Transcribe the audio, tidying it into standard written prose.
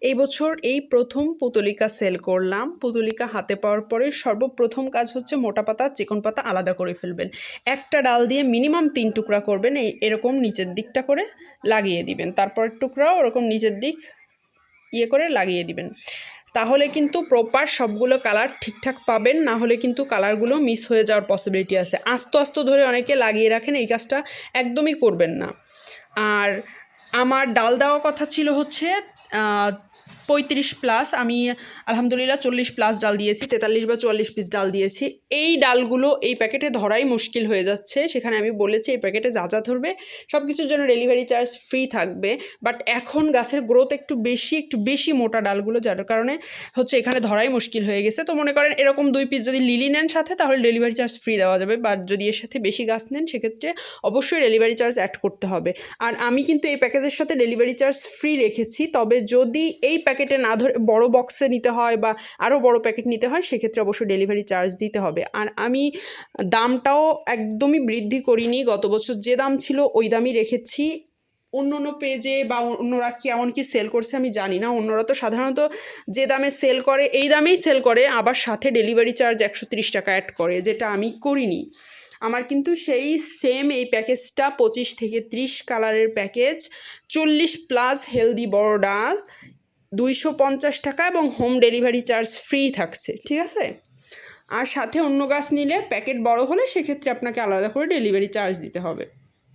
এই বছর এই প্রথম পুতলিকা সেল করলাম। পুতলিকা হাতে পাওয়ার পরে সর্বপ্রথম কাজ হচ্ছে মোটা পাতা চিকন পাতা আলাদা করে ফেলবেন। একটা ডাল দিয়ে মিনিমাম 3 টুকরা করবেন, এরকম নিচের দিকটা করে লাগিয়ে দিবেন। তারপর টুকরাও ওরকম নিচের দিক করে লাগিয়ে দিবেন। তাহলে কিন্তু প্রপার সবগুলো কালার ঠিকঠাক পাবেন, না হলে কিন্তু কালারগুলো মিস হয়ে যাওয়ার পসিবিলিটি আছে। আস্তে আস্তে ধরে অনেকে লাগিয়ে রাখেন, এই কাজটা একদমই করবেন না। আর আমার ডাল দেওয়া কথা ছিল হচ্ছে 35+, আমি আলহামদুলিল্লাহ 40+ ডাল দিয়েছি, 43 বা 44 পিস ডাল দিয়েছি। এই ডালগুলো এই প্যাকেটে ধরাই মুশকিল হয়ে যাচ্ছে। সেখানে আমি বলেছি এই প্যাকেটে যা যা ধরবে সব কিছুর জন্য ডেলিভারি চার্জ ফ্রি থাকবে। বাট এখন গাছের গ্রোথ একটু বেশি মোটা ডালগুলো, যার কারণে হচ্ছে এখানে ধরাই মুশকিল হয়ে গেছে। তো মনে করেন এরকম 2 পিস যদি লিলি নেন সাথে, তাহলে ডেলিভারি চার্জ ফ্রি দেওয়া যাবে। বাট যদি এর সাথে বেশি গাছ নেন সেক্ষেত্রে অবশ্যই ডেলিভারি চার্জ অ্যাড করতে হবে। আর আমি কিন্তু এই প্যাকেজের সাথে ডেলিভারি চার্জ ফ্রি রেখেছি। তবে যদি এই প্যাকেটে না ধরে বড় বক্সে নিতে হয় বা আরও বড় প্যাকেট নিতে হয়, সেক্ষেত্রে অবশ্যই ডেলিভারি চার্জ দিতে হবে। আর আমি দামটাও একদমই বৃদ্ধি করিনি, গত বছর যে দাম ছিল ওই দামই রেখেছি। অন্য পেজে বা অন্যরা কেমন কি সেল করছে আমি জানি না। অন্যরা তো সাধারণত যে দামে সেল করে এই দামেই সেল করে, আবার সাথে ডেলিভারি চার্জ 130 টাকা অ্যাড করে, যেটা আমি করিনি। আমার কিন্তু সেই সেম এই প্যাকেজটা 25 থেকে 30 কালারের প্যাকেজ, 40+ হেলদি বড় ডাল, 250 টাকা এবং হোম ডেলিভারি চার্জ ফ্রি থাকছে, ঠিক আছে? আর সাথে অন্য গাছ নিলে প্যাকেট বড় হলে সেক্ষেত্রে আপনাকে আলাদা করে ডেলিভারি চার্জ দিতে হবে।